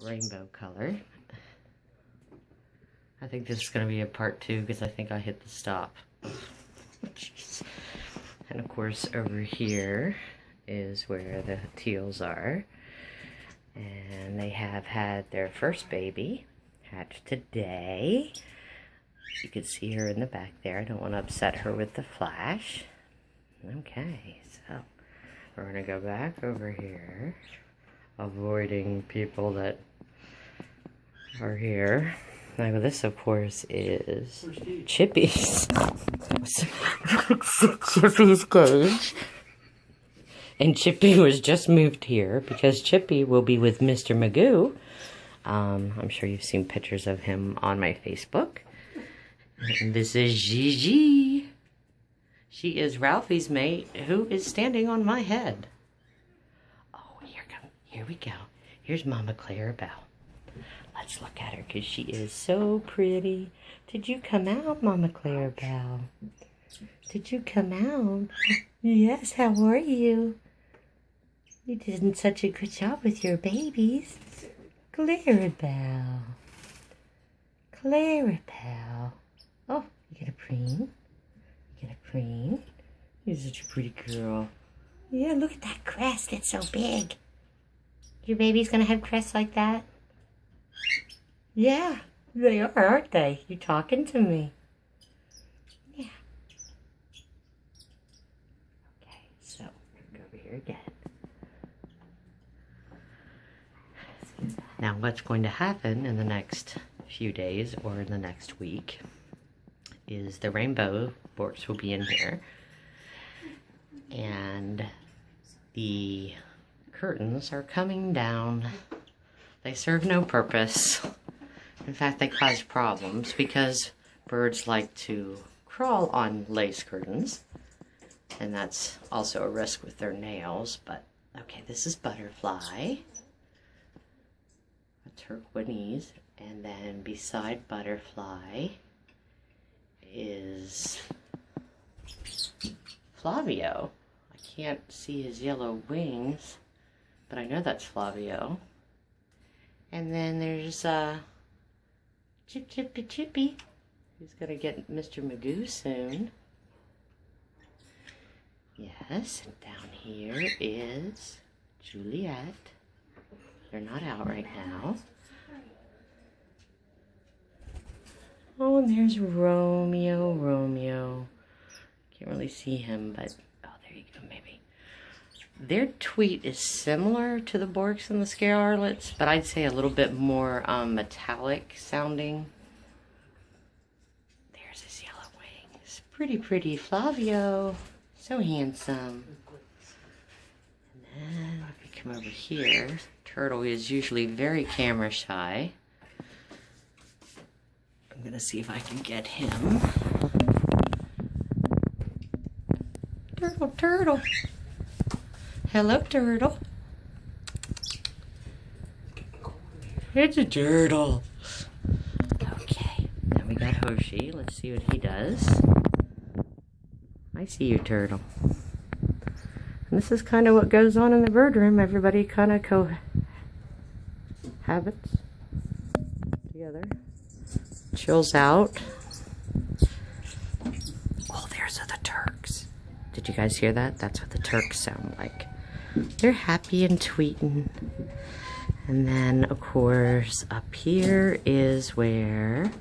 rainbow color. I think this is going to be a part 2 because I think I hit the stop. And of course over here is where the teals are. And they have had their first baby hatched today. You can see her in the back there. I don't want to upset her with the flash. Okay, so we're going to go back over here, avoiding people that are here. Now this, of course, is Chippy's. Chippy's cage. And Chippy was just moved here because Chippy will be with Mr. Magoo. I'm sure you've seen pictures of him on my Facebook. And this is Gigi. She is Ralphie's mate who is standing on my head. Oh, here we go. Here's Mama Clarabelle. Let's look at her because she is so pretty. Did you come out, Mama Clarabelle? Did you come out? Yes, how are you? You did such a good job with your babies. Clarabelle. Clarabelle. Oh, you get a preen? You get a preen? You're such a pretty girl. Yeah, look at that crest. It's so big. Your baby's gonna have crests like that? Yeah, they are, aren't they? You're talking to me. Yeah. Okay, so go over here again. Now what's going to happen in the next few days or in the next week is the rainbow Borks will be in here. And the curtains are coming down. They serve no purpose. In fact, they cause problems because birds like to crawl on lace curtains. And that's also a risk with their nails. But, okay, this is Butterfly. A turquoise. And then beside Butterfly is Flavio. I can't see his yellow wings, but I know that's Flavio. And then there's Chippy, who's gonna get Mr. Magoo soon. Yes, and down here is Juliet. They're not out right now. Oh, and there's Romeo. Can't really see him, but oh, there you go, maybe. Their tweet is similar to the Borks and the Scarlets, but I'd say a little bit more metallic sounding. There's his yellow wings. Pretty Flavio. So handsome. And then if we come over here, Turtle is usually very camera shy. I'm gonna see if I can get him. Turtle. Hello, Turtle. It's a turtle. Okay, now we got Hoshi. Let's see what he does. I see you, Turtle. And this is kind of what goes on in the bird room. Everybody kind of cohabits together. Chills out. Oh, there's the Turks. Did you guys hear that? That's what the Turks sound like. They're happy and tweeting. And then, of course, up here is where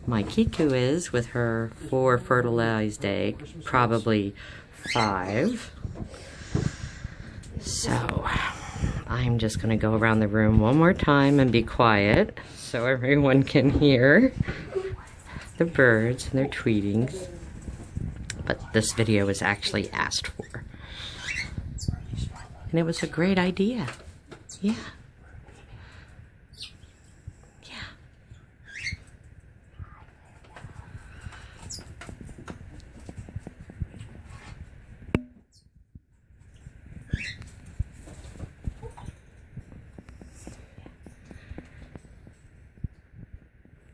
my Kiku is with her 4 fertilized eggs, probably 5. So, I'm just going to go around the room one more time and be quiet so everyone can hear the birds and their tweetings. But this video was actually asked for. And it was a great idea. Yeah.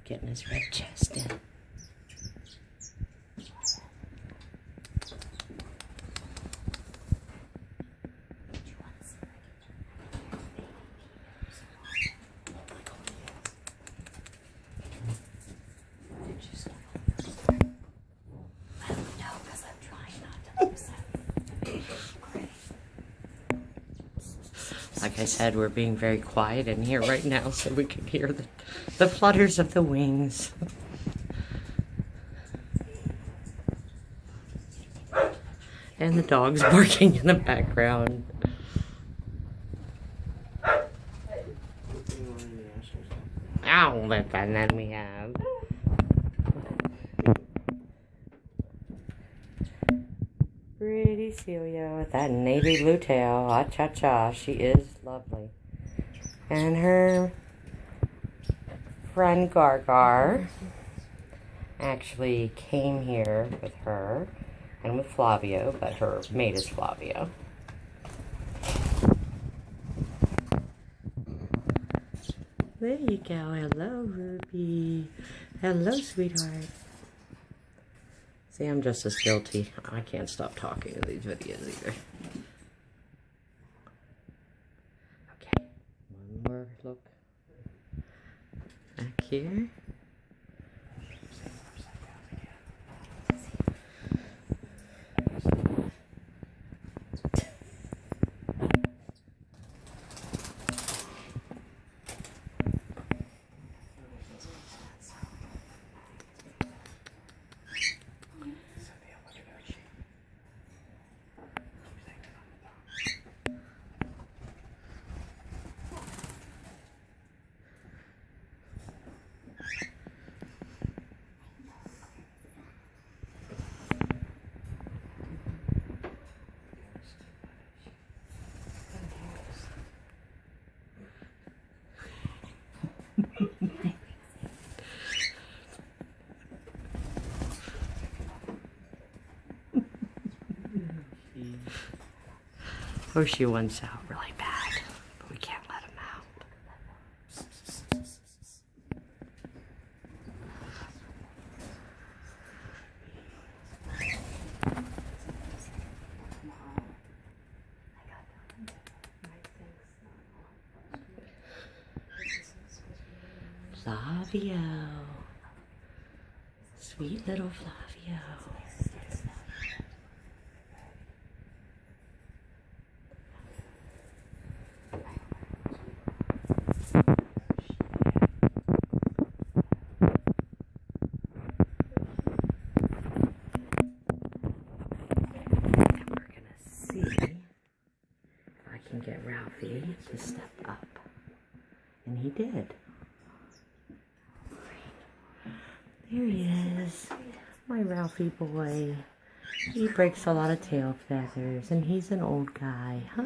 Getting his red chest in. like I said, we're being very quiet in here right now so we can hear the flutters of the wings. And the dog's barking in the background. Ow, and then we have pretty Celia with that navy blue tail. Ah, cha cha, she is lovely. And her friend Gargar actually came here with her and with Flavio, but her mate is Flavio. There you go. Hello, Ruby. Hello, sweetheart. See, I'm just as guilty. I can't stop talking in these videos either. Okay, one more look back here. Horseshoe wants out really bad, but we can't let him out. Flavio. Sweet little Flavio. Get Ralphie to step up, and he did. There he is, my Ralphie boy. He breaks a lot of tail feathers, and he's an old guy, huh?